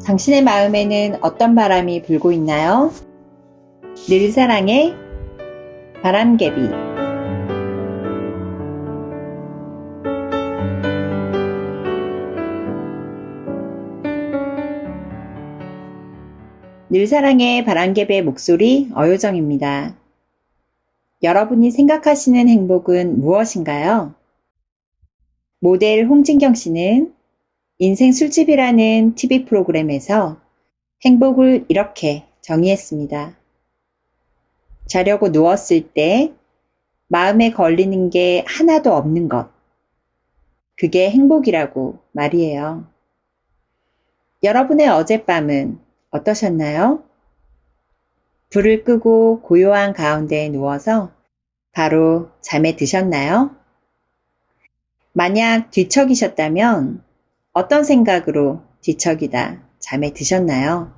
당신의 마음에는 어떤 바람이 불고 있나요? 늘 사랑의 바람개비. 늘 사랑의 바람개비의 목소리 어효정입니다. 여러분이 생각하시는 행복은 무엇인가요? 모델 홍진경 씨는 인생 술집이라는 TV 프로그램에서 행복을 이렇게 정의했습니다. 자려고 누웠을 때 마음에 걸리는 게 하나도 없는 것. 그게 행복이라고 말이에요. 여러분의 어젯밤은 어떠셨나요? 불을 끄고 고요한 가운데에 누워서 바로 잠에 드셨나요? 만약 뒤척이셨다면 어떤 생각으로 뒤척이다 잠에 드셨나요?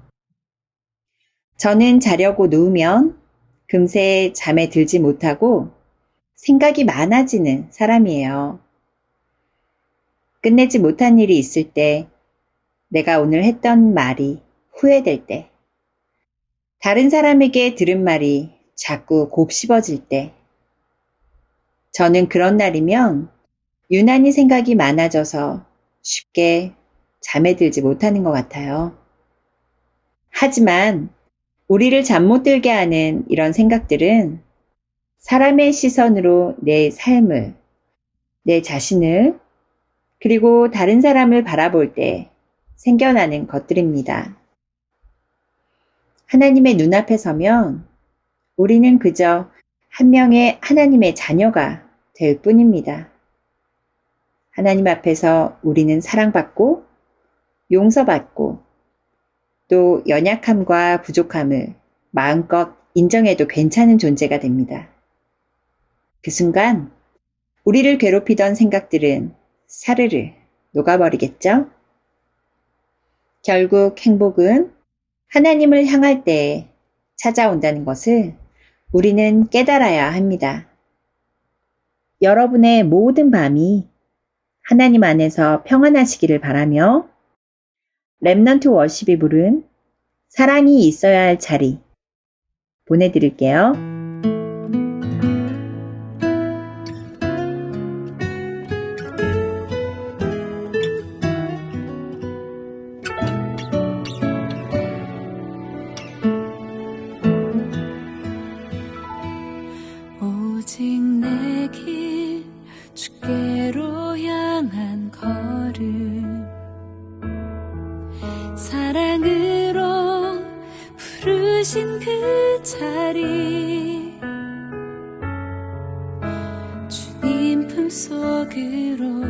저는 자려고 누우면 금세 잠에 들지 못하고 생각이 많아지는 사람이에요. 끝내지 못한 일이 있을 때, 내가 오늘 했던 말이 후회될 때, 다른 사람에게 들은 말이 자꾸 곱씹어질 때, 저는 그런 날이면 유난히 생각이 많아져서 쉽게 잠에 들지 못하는 것 같아요. 하지만 우리를 잠 못 들게 하는 이런 생각들은 사람의 시선으로 내 삶을, 내 자신을, 그리고 다른 사람을 바라볼 때 생겨나는 것들입니다. 하나님의 눈앞에 서면 우리는 그저 한 명의 하나님의 자녀가 될 뿐입니다. 하나님 앞에서 우리는 사랑받고 용서받고 또 연약함과 부족함을 마음껏 인정해도 괜찮은 존재가 됩니다. 그 순간 우리를 괴롭히던 생각들은 사르르 녹아버리겠죠? 결국 행복은 하나님을 향할 때 찾아온다는 것을 우리는 깨달아야 합니다. 여러분의 모든 밤이 하나님 안에서 평안하시기를 바라며 렘넌트 워십이 부른 사랑이 있어야 할 자리 보내드릴게요. 오직 내 길 주께로 향한 걸음 사랑으로 부르신 그 자리 주님 품속으로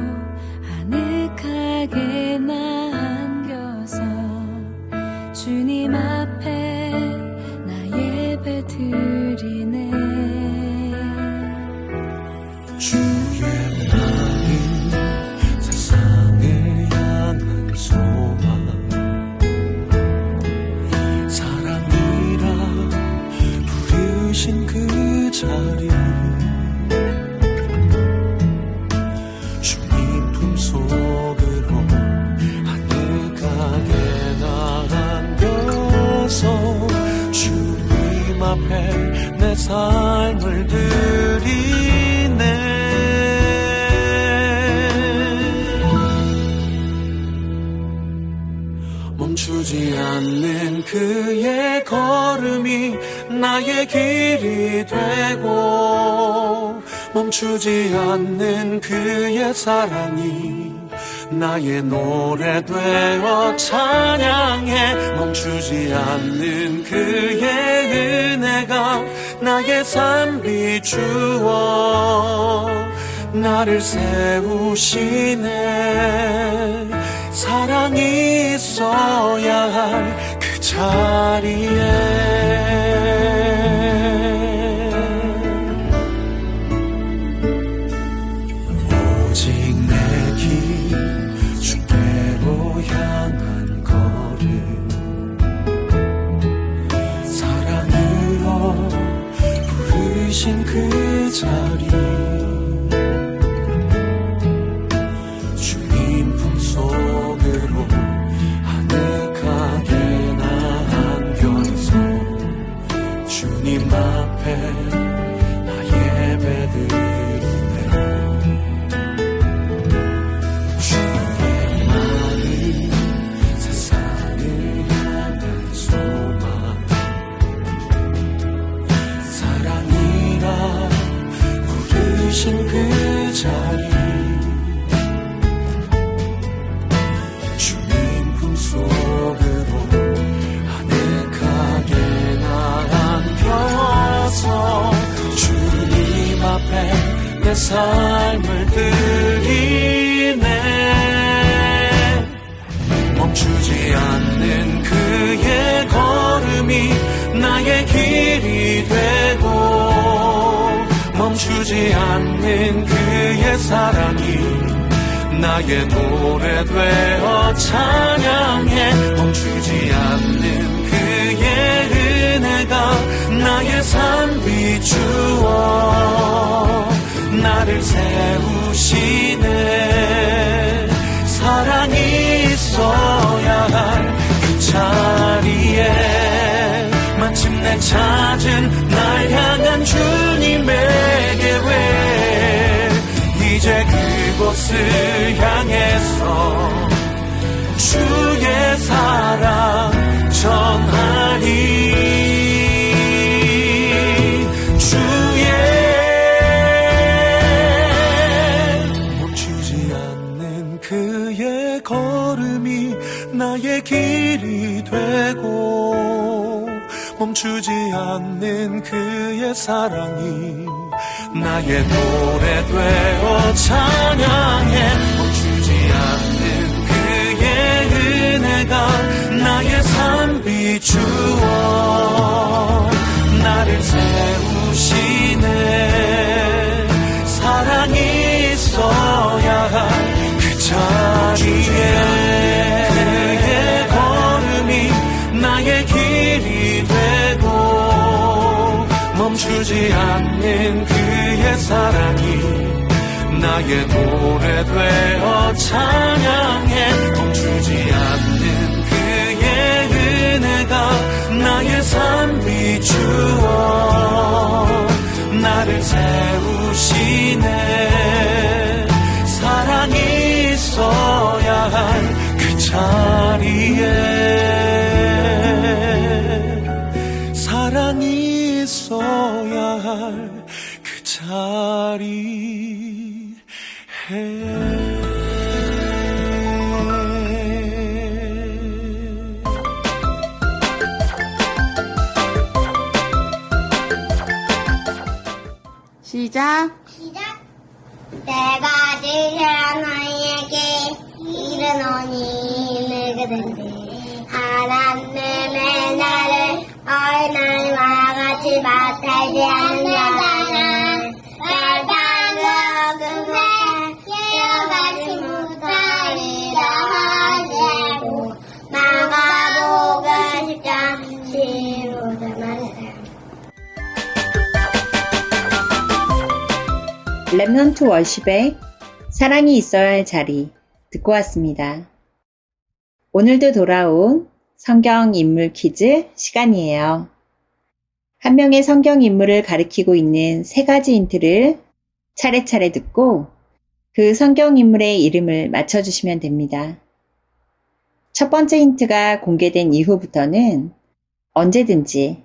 아늑하게 나 안겨서 주님 앞에 나 예배 드리네. 주의 마음 세상을 향한 소망 사랑이라 부르신 그 자리 주님 품속으로 아늑하게 나 안겨서 주님 앞에 내 삶을 드리네. 멈추지 않는 그의 걸음이 나의 길이 되고 멈추지 않는 그의 사랑이 나의 노래 되어 찬양해. 멈추지 않는 그의 은혜가 나의 삶 비추어 나를 세우시네. 사랑이 있어야 할 그 자리에 오직 내 길 주께로 향한 걸음 사랑으로 부르신 그 자리 주님 품속으로 아늑한 삶을 드리네. 멈추지 않는 그의 걸음이 나의 길이 되고, 멈추지 않는 그의 사랑이 나의 노래 되어 찬양해. 멈추지 않는 그의 은혜가 나의 삶 비추어 나를 세우시네. 사랑이 있어야 할 그 자리에 마침내 찾은 날 향한 주님의 계획. 이제 그곳을 향해서 주의 사랑 전하리. 주의 멈추지 않는 그의 걸음이 나의 길이 되고, 멈추지 않는 그의 사랑이 나의 노래 되어 찬양해. 멈추지 않는 그의 은혜가 나의 삶 비추어 나를 세우시네. 사랑이 있어야 할 그 자리에 그의 걸음이 나의 길이 되고, 멈추지 않는 그의 사랑이 나의 노래 되어 찬양해. 멈추지 않는 그의 은혜가 나의 삶 비추어 나를 세우시네. 사랑이 있어야 할 그 자리에, 사랑이 있어야 할 그 자리에. 시작. 내가 제일 사랑하는 너희에게 이르노니 누구든지 하나님의 나를 어린아이와 같이 맡아지 않는 자는 말단 먹음에 깨어가지 못하리라 하시고, 마가복음 10장 15절 말씀. 렘넌트 월십의 사랑이 있어야 할 자리 듣고 왔습니다. 오늘도 돌아온 성경 인물 퀴즈 시간이에요. 한 명의 성경 인물을 가리키고 있는 3가지 힌트를 차례차례 듣고 그 성경 인물의 이름을 맞춰주시면 됩니다. 첫 번째 힌트가 공개된 이후부터는 언제든지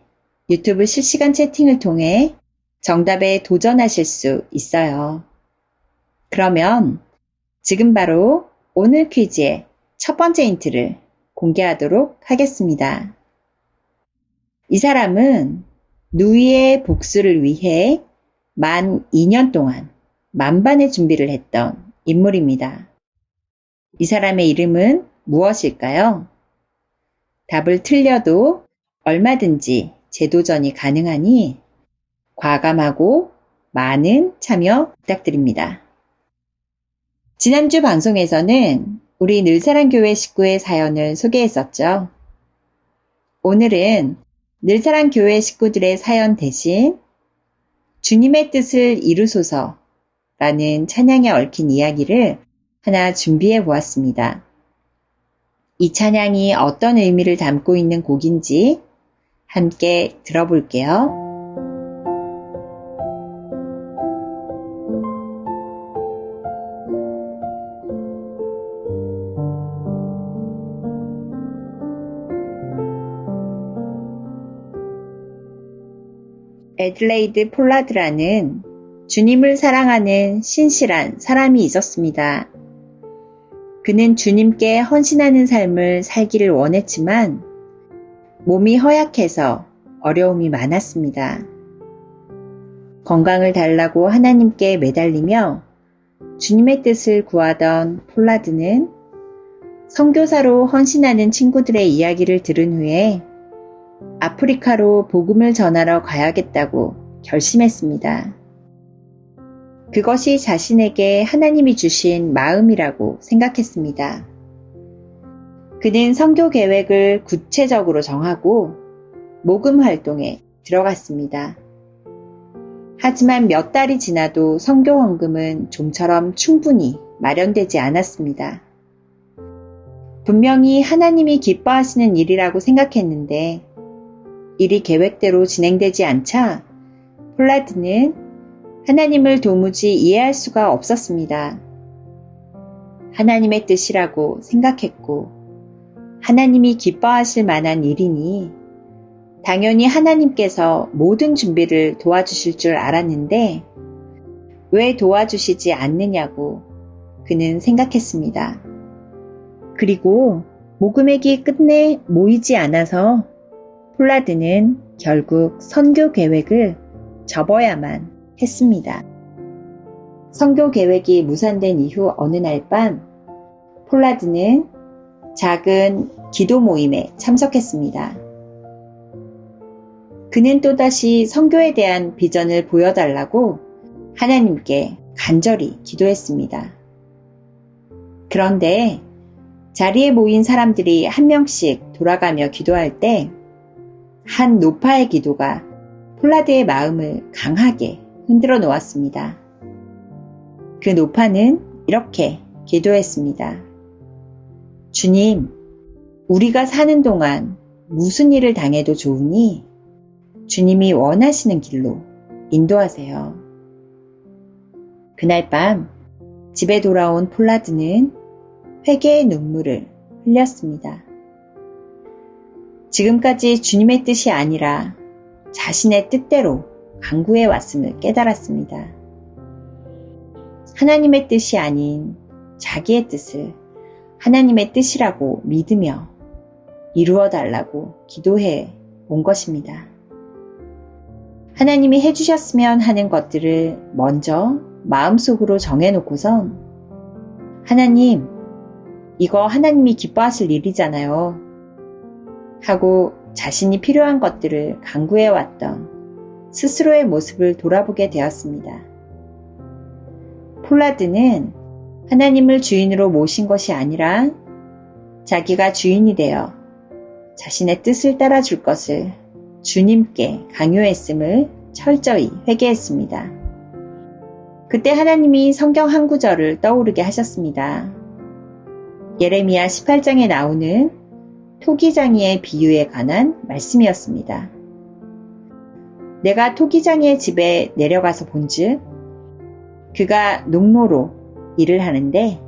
유튜브 실시간 채팅을 통해 정답에 도전하실 수 있어요. 그러면 지금 바로 오늘 퀴즈의 첫 번째 힌트를 공개하도록 하겠습니다. 이 사람은 누이의 복수를 위해 만 2년 동안 만반의 준비를 했던 인물입니다. 이 사람의 이름은 무엇일까요? 답을 틀려도 얼마든지 재도전이 가능하니 과감하고 많은 참여 부탁드립니다. 지난주 방송에서는 우리 늘사랑교회 식구의 사연을 소개했었죠. 오늘은 늘사랑교회 식구들의 사연 대신 주님의 뜻을 이루소서 라는 찬양에 얽힌 이야기를 하나 준비해 보았습니다. 이 찬양이 어떤 의미를 담고 있는 곡인지 함께 들어볼게요. 애들레이드 폴라드라는 주님을 사랑하는 신실한 사람이 있었습니다. 그는 주님께 헌신하는 삶을 살기를 원했지만 몸이 허약해서 어려움이 많았습니다. 건강을 달라고 하나님께 매달리며 주님의 뜻을 구하던 폴라드는 선교사로 헌신하는 친구들의 이야기를 들은 후에 아프리카로 복음을 전하러 가야겠다고 결심했습니다. 그것이 자신에게 하나님이 주신 마음이라고 생각했습니다. 그는 선교 계획을 구체적으로 정하고 모금 활동에 들어갔습니다. 하지만 몇 달이 지나도 선교 헌금은 좀처럼 충분히 마련되지 않았습니다. 분명히 하나님이 기뻐하시는 일이라고 생각했는데 일이 계획대로 진행되지 않자 폴라드는 하나님을 도무지 이해할 수가 없었습니다. 하나님의 뜻이라고 생각했고 하나님이 기뻐하실 만한 일이니 당연히 하나님께서 모든 준비를 도와주실 줄 알았는데 왜 도와주시지 않느냐고 그는 생각했습니다. 그리고 모금액이 끝내 모이지 않아서 폴라드는 결국 선교 계획을 접어야만 했습니다. 선교 계획이 무산된 이후 어느 날 밤 폴라드는 작은 기도 모임에 참석했습니다. 그는 또다시 선교에 대한 비전을 보여달라고 하나님께 간절히 기도했습니다. 그런데 자리에 모인 사람들이 한 명씩 돌아가며 기도할 때 한 노파의 기도가 폴라드의 마음을 강하게 흔들어 놓았습니다. 그 노파는 이렇게 기도했습니다. 주님, 우리가 사는 동안 무슨 일을 당해도 좋으니 주님이 원하시는 길로 인도하세요. 그날 밤 집에 돌아온 폴라드는 회개의 눈물을 흘렸습니다. 지금까지 주님의 뜻이 아니라 자신의 뜻대로 강구해 왔음을 깨달았습니다. 하나님의 뜻이 아닌 자기의 뜻을 하나님의 뜻이라고 믿으며 이루어 달라고 기도해 온 것입니다. 하나님이 해주셨으면 하는 것들을 먼저 마음속으로 정해놓고선 하나님, 이거 하나님이 기뻐하실 일이잖아요. 하고 자신이 필요한 것들을 간구해왔던 스스로의 모습을 돌아보게 되었습니다. 폴라드는 하나님을 주인으로 모신 것이 아니라 자기가 주인이 되어 자신의 뜻을 따라줄 것을 주님께 강요했음을 철저히 회개했습니다. 그때 하나님이 성경 한 구절을 떠오르게 하셨습니다. 예레미야 18장에 나오는 토기장이의 비유에 관한 말씀이었습니다. 내가 토기장이의 집에 내려가서 본즉 그가 농로로 일을 하는데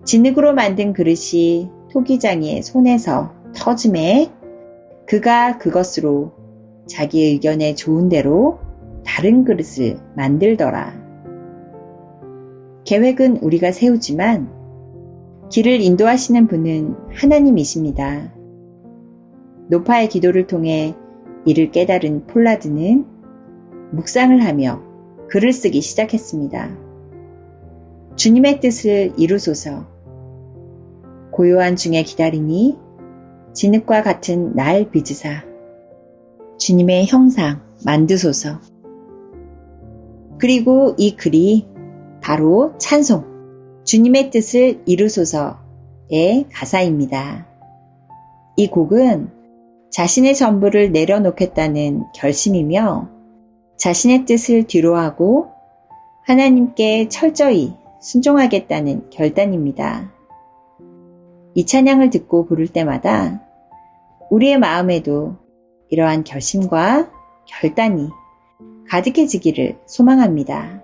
진흙으로 만든 그릇이 토기장이의 손에서 터짐에 그가 그것으로 자기 의견에 좋은 대로 다른 그릇을 만들더라. 계획은 우리가 세우지만 길을 인도하시는 분은 하나님이십니다. 노파의 기도를 통해 이를 깨달은 폴라드는 묵상을 하며 글을 쓰기 시작했습니다. 주님의 뜻을 이루소서. 고요한 중에 기다리니 진흙과 같은 날 빚으사 주님의 형상 만드소서. 그리고 이 글이 바로 찬송, 주님의 뜻을 이루소서의 가사입니다. 이 곡은 자신의 전부를 내려놓겠다는 결심이며 자신의 뜻을 뒤로하고 하나님께 철저히 순종하겠다는 결단입니다. 이 찬양을 듣고 부를 때마다 우리의 마음에도 이러한 결심과 결단이 가득해지기를 소망합니다.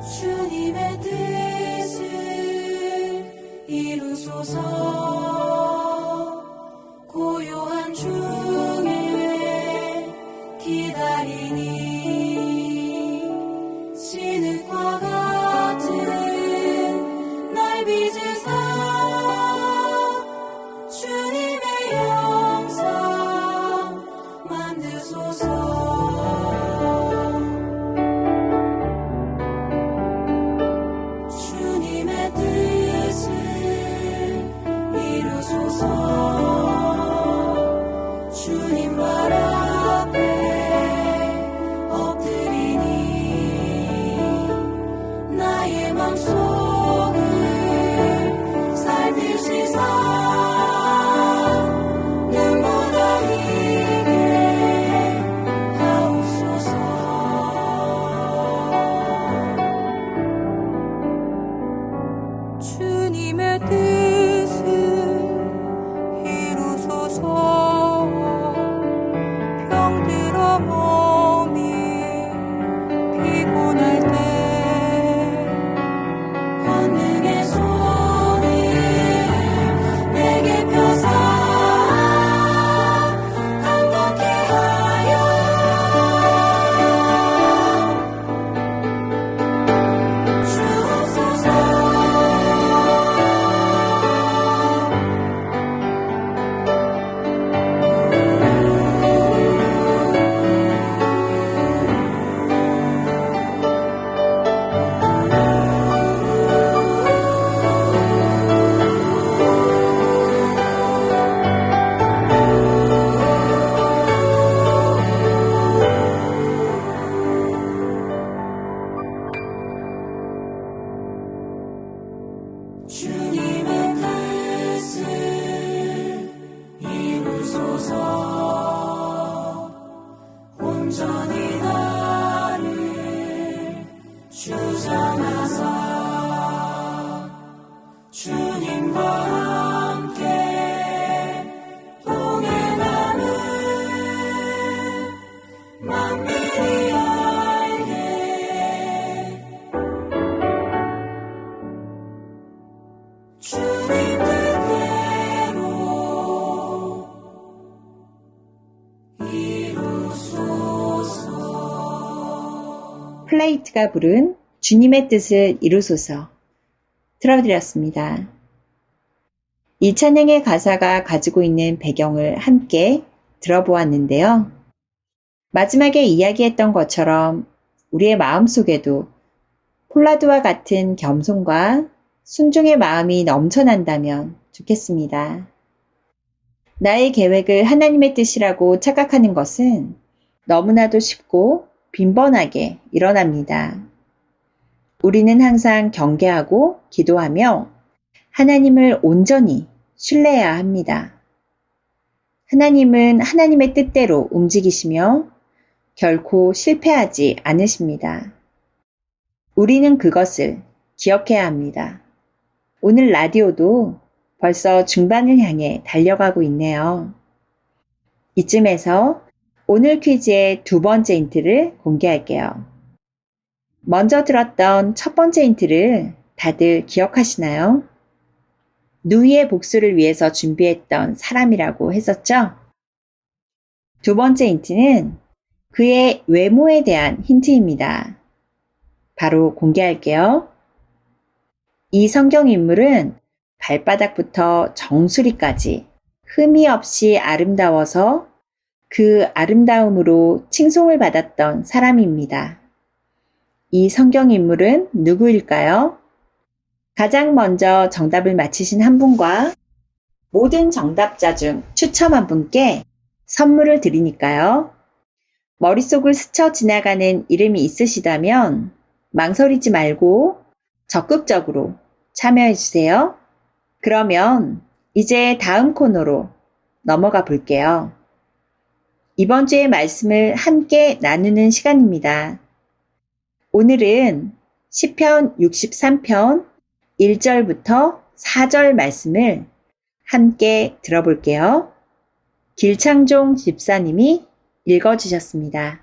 주님의 뜻을 이루소서. 고요한 중에 기다리니 진흙과 같은 날 빚으사 주님의 영상 만드소서. 주님의 뜻을 이루소서. 주님 말 앞에 엎드리니 나의 맘속을 살피시사 눈보다이게 하옵소서. 주님의 뜻을 이루소서. 병들어 몸이 피곤할 때 권능의 손을 내게 펴사 강건케 하여 주옵소서. 주님의 뜻을 이루소서. 온전히 나를 주장하사 주님과 함께 동행하는 만민이 알게 주님 뜻대로 이루소서. 플레이트가 부른 주님의 뜻을 이루소서 틀어드렸습니다. 이 찬양의 가사가 가지고 있는 배경을 함께 들어보았는데요. 마지막에 이야기했던 것처럼 우리의 마음속에도 폴라드와 같은 겸손과 순종의 마음이 넘쳐난다면 좋겠습니다. 나의 계획을 하나님의 뜻이라고 착각하는 것은 너무나도 쉽고 빈번하게 일어납니다. 우리는 항상 경계하고 기도하며 하나님을 온전히 신뢰해야 합니다. 하나님은 하나님의 뜻대로 움직이시며 결코 실패하지 않으십니다. 우리는 그것을 기억해야 합니다. 오늘 라디오도 벌써 중반을 향해 달려가고 있네요. 이쯤에서 오늘 퀴즈의 두 번째 힌트를 공개할게요. 먼저 들었던 첫 번째 힌트를 다들 기억하시나요? 누이의 복수를 위해서 준비했던 사람이라고 했었죠? 두 번째 힌트는 그의 외모에 대한 힌트입니다. 바로 공개할게요. 이 성경 인물은 발바닥부터 정수리까지 흠이 없이 아름다워서 그 아름다움으로 칭송을 받았던 사람입니다. 이 성경 인물은 누구일까요? 가장 먼저 정답을 맞히신 한 분과 모든 정답자 중 추첨 한 분께 선물을 드리니까요. 머릿속을 스쳐 지나가는 이름이 있으시다면 망설이지 말고 적극적으로 참여해주세요. 그러면 이제 다음 코너로 넘어가 볼게요. 이번 주의 말씀을 함께 나누는 시간입니다. 오늘은 시편 63편 1절부터 4절 말씀을 함께 들어볼게요. 길창종 집사님이 읽어주셨습니다.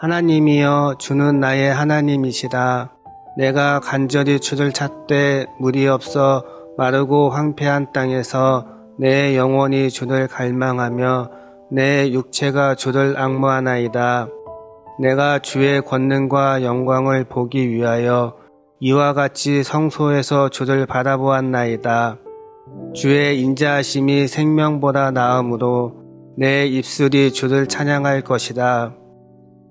하나님이여 주는 나의 하나님이시다. 내가 간절히 주를 찾되 물이 없어 마르고 황폐한 땅에서 내 영혼이 주를 갈망하며 내 육체가 주를 앙모하나이다. 내가 주의 권능과 영광을 보기 위하여 이와 같이 성소에서 주를 바라보았나이다. 주의 인자하심이 생명보다 나음으로 내 입술이 주를 찬양할 것이다.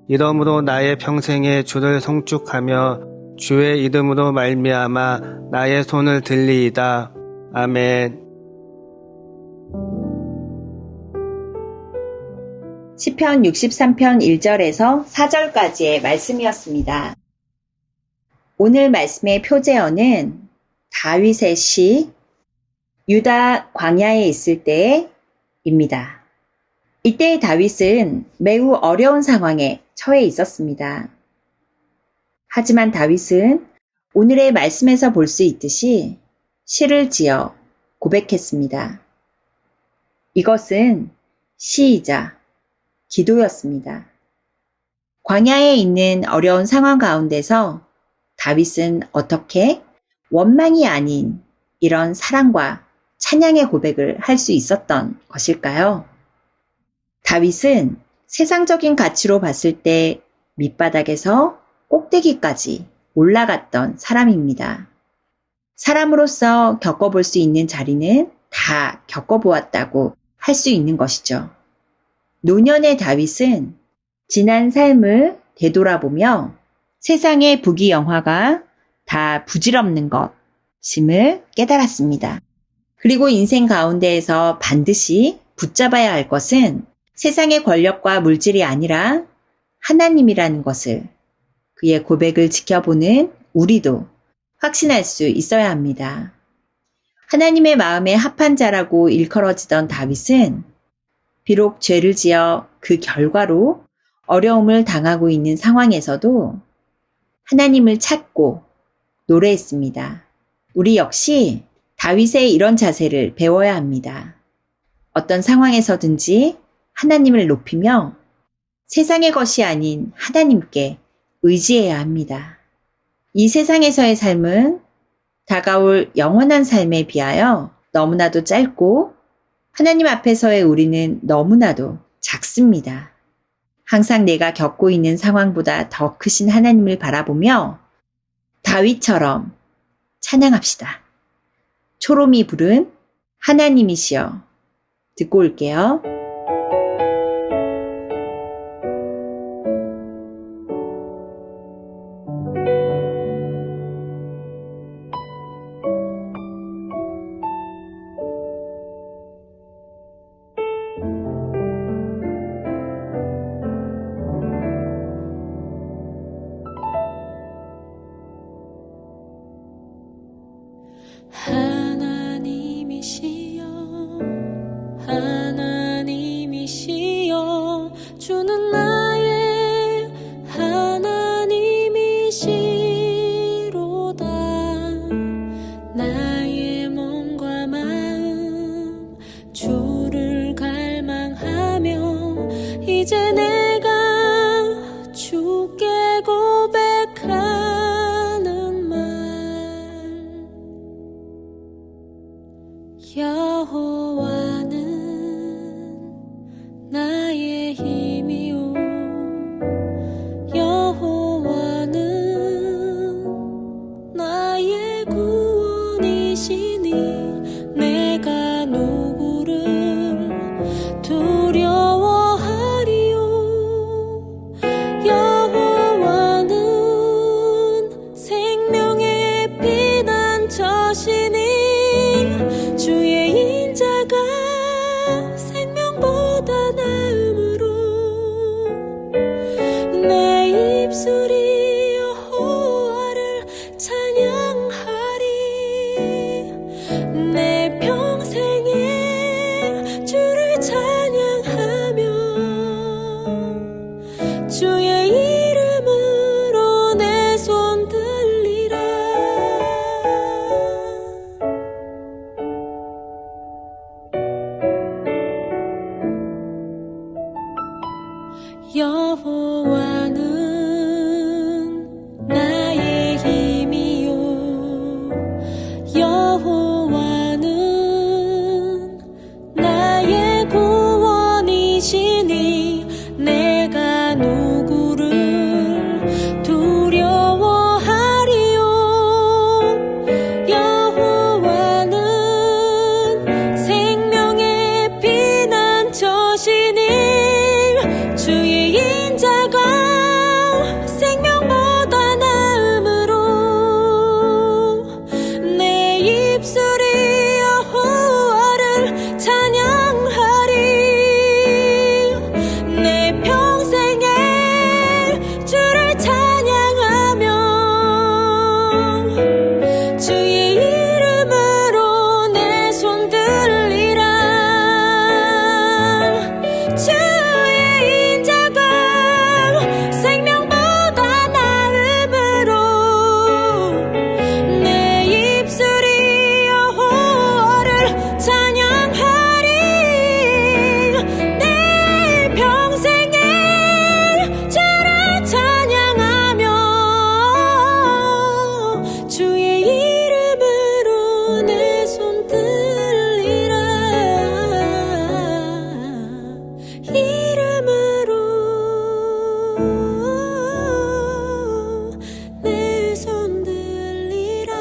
이러므로 나의 평생에 주를 송축하며 주의 이름으로 말미암아 나의 손을 들리이다. 아멘. 시편 63편 1절에서 4절까지의 말씀이었습니다. 오늘 말씀의 표제어는 다윗의 시 유다 광야에 있을 때입니다. 이때 다윗은 매우 어려운 상황에 처해 있었습니다. 하지만 다윗은 오늘의 말씀에서 볼 수 있듯이 시를 지어 고백했습니다. 이것은 시이자 기도였습니다. 광야에 있는 어려운 상황 가운데서 다윗은 어떻게 원망이 아닌 이런 사랑과 찬양의 고백을 할 수 있었던 것일까요? 다윗은 세상적인 가치로 봤을 때 밑바닥에서 꼭대기까지 올라갔던 사람입니다. 사람으로서 겪어볼 수 있는 자리는 다 겪어보았다고 할 수 있는 것이죠. 노년의 다윗은 지난 삶을 되돌아보며 세상의 부귀영화가 다 부질없는 것임을 깨달았습니다. 그리고 인생 가운데에서 반드시 붙잡아야 할 것은 세상의 권력과 물질이 아니라 하나님이라는 것을 그의 고백을 지켜보는 우리도 확신할 수 있어야 합니다. 하나님의 마음에 합한 자라고 일컬어지던 다윗은 비록 죄를 지어 그 결과로 어려움을 당하고 있는 상황에서도 하나님을 찾고 노래했습니다. 우리 역시 다윗의 이런 자세를 배워야 합니다. 어떤 상황에서든지 하나님을 높이며 세상의 것이 아닌 하나님께 의지해야 합니다. 이 세상에서의 삶은 다가올 영원한 삶에 비하여 너무나도 짧고 하나님 앞에서의 우리는 너무나도 작습니다. 항상 내가 겪고 있는 상황보다 더 크신 하나님을 바라보며 다윗처럼 찬양합시다. 초롬이 부른 하나님이시여 듣고 올게요. 하나님이시여 하나님이시여 주는 나의 하나님이시로다. 나의 몸과 마음 주를 갈망하며 이제 내가 주께 고백하는 말 여호와는 나의 힘이요 여호와는 나의 구원이시니 내가 누구를 두려워하리요. 여호와는 생명의 피난처시니 주의 인자가 생명보다 나음으로 여호와는 나의 힘이요 여호와는 나의 구원이시니 내가 누구를 두려워하리요 여호와는 생명의 피난처시니 주의 인자가 생명보다 나음으로 내 입술이 여호와를 찬양하리 내 평생에 주를 찬양하며 주의 이름으로 내 손 들리라 주의 인자가 생명보다 나음으로 내 입술이 여호와를 찬양하리 내 평생에 주를 찬양하며 주의 이름으로 내 손 들리라 이름으로 내 손 들리라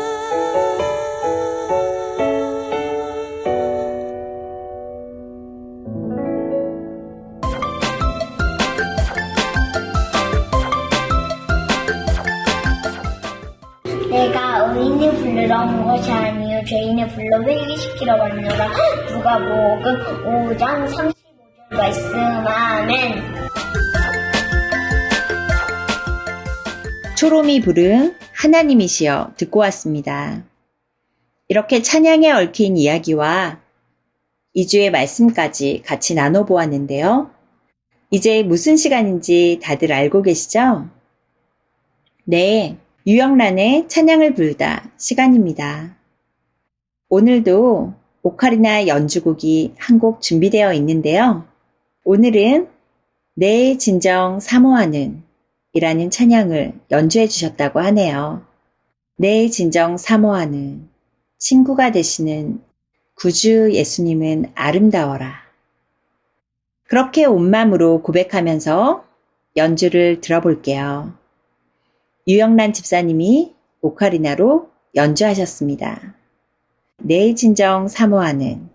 내가 의인을 부르러 온 것이 아니요 죄인을 불러 회개시키러 왔노라. 누가복음 5장 35절 말씀. 아멘. 초롬이 부른 하나님이시여 듣고 왔습니다. 이렇게 찬양에 얽힌 이야기와 2주의 말씀까지 같이 나눠보았는데요. 이제 무슨 시간인지 다들 알고 계시죠? 네, 유영란의 찬양을 부르다 시간입니다. 오늘도 오카리나 연주곡이 한 곡 준비되어 있는데요. 오늘은 내 진정 사모하는 이라는 찬양을 연주해 주셨다고 하네요. 내 진정 사모하는 친구가 되시는 구주 예수님은 아름다워라. 그렇게 온 마음으로 고백하면서 연주를 들어볼게요. 유영란 집사님이 오카리나로 연주하셨습니다. 내 진정 사모하는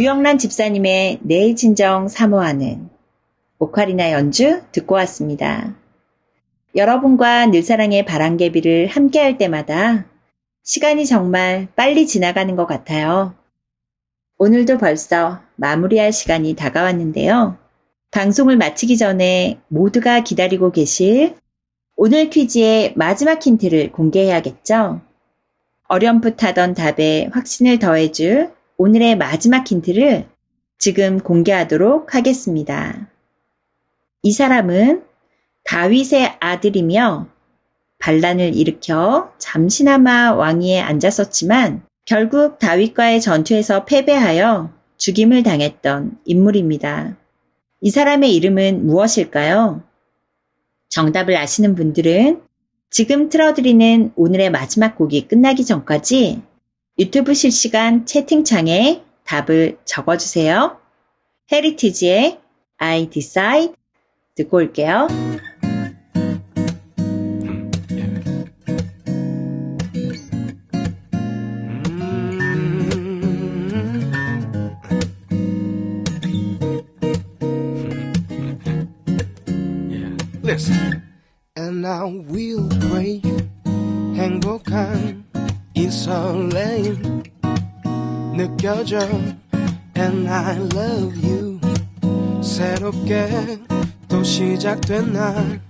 유영란 집사님의 내 진정 사모하는 오카리나 연주 듣고 왔습니다. 여러분과 늘사랑의 바람개비를 함께할 때마다 시간이 정말 빨리 지나가는 것 같아요. 오늘도 벌써 마무리할 시간이 다가왔는데요. 방송을 마치기 전에 모두가 기다리고 계실 오늘 퀴즈의 마지막 힌트를 공개해야겠죠? 어렴풋하던 답에 확신을 더해줄 오늘의 마지막 힌트를 지금 공개하도록 하겠습니다. 이 사람은 다윗의 아들이며 반란을 일으켜 잠시나마 왕위에 앉았었지만 결국 다윗과의 전투에서 패배하여 죽임을 당했던 인물입니다. 이 사람의 이름은 무엇일까요? 정답을 아시는 분들은 지금 틀어드리는 오늘의 마지막 곡이 끝나기 전까지 유튜브 실시간 채팅창에 답을 적어주세요. 헤리티지의 I Decide 듣고 올게요. Listen. And I will pray 행복한 이 설레임 느껴져 And I love you 새롭게 또 시작된 날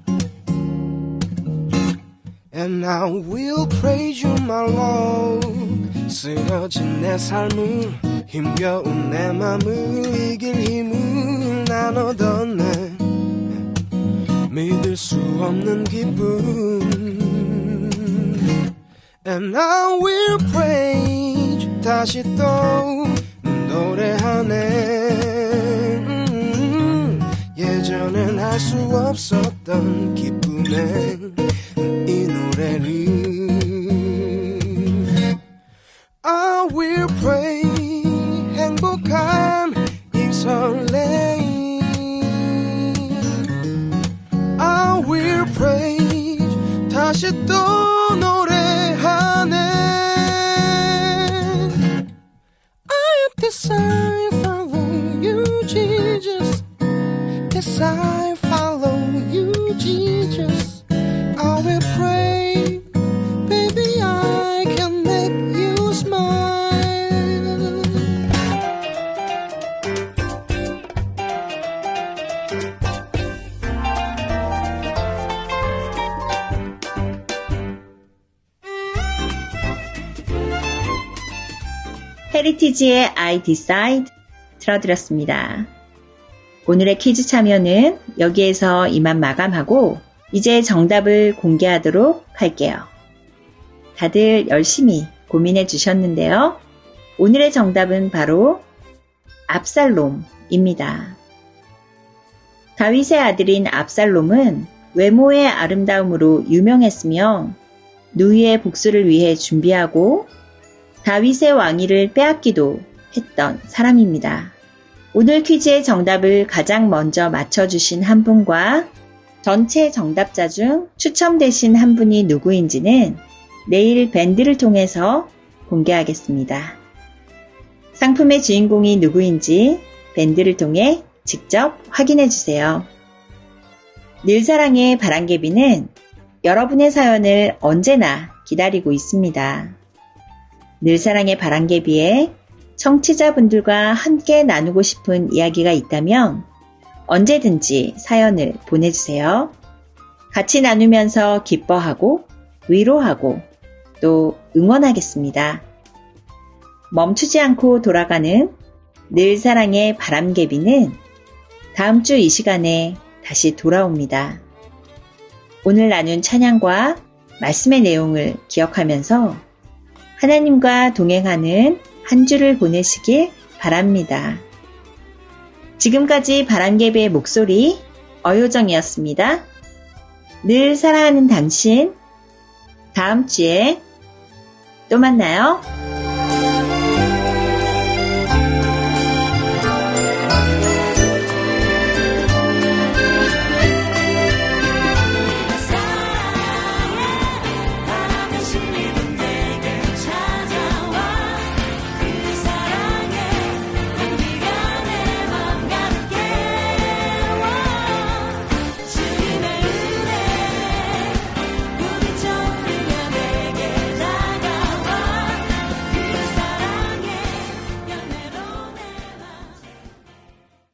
And I will praise you my Lord 쓰러진 내 삶을 힘겨운 내 맘을 이길 힘을 나눠던 내 믿을 수 없는 기쁨 And I will praise 다시 또 노래하네 예전엔 할 수 없었던 기쁨의 이 노래를 I will pray 행복한 이 설레임 I will praise 다시 또 노래하네 I decide follow you Jesus Yes I follow you Jesus I will pray baby I can make you smile 헤리티지의 I Decide 틀어드렸습니다. 오늘의 퀴즈 참여는 여기에서 이만 마감하고 이제 정답을 공개하도록 할게요. 다들 열심히 고민해 주셨는데요. 오늘의 정답은 바로 압살롬입니다. 다윗의 아들인 압살롬은 외모의 아름다움으로 유명했으며 누이의 복수를 위해 준비하고 다윗의 왕위를 빼앗기도 했던 사람입니다. 오늘 퀴즈의 정답을 가장 먼저 맞춰주신 한 분과 전체 정답자 중 추첨되신 한 분이 누구인지는 내일 밴드를 통해서 공개하겠습니다. 상품의 주인공이 누구인지 밴드를 통해 직접 확인해주세요. 늘사랑의 바람개비는 여러분의 사연을 언제나 기다리고 있습니다. 늘사랑의 바람개비에 청취자분들과 함께 나누고 싶은 이야기가 있다면 언제든지 사연을 보내주세요. 같이 나누면서 기뻐하고 위로하고 또 응원하겠습니다. 멈추지 않고 돌아가는 늘사랑의 바람개비는 다음 주 이 시간에 다시 돌아옵니다. 오늘 나눈 찬양과 말씀의 내용을 기억하면서 하나님과 동행하는 한 주를 보내시길 바랍니다. 지금까지 바람개비의 목소리 어효정이었습니다. 늘 사랑하는 당신, 다음 주에 또 만나요.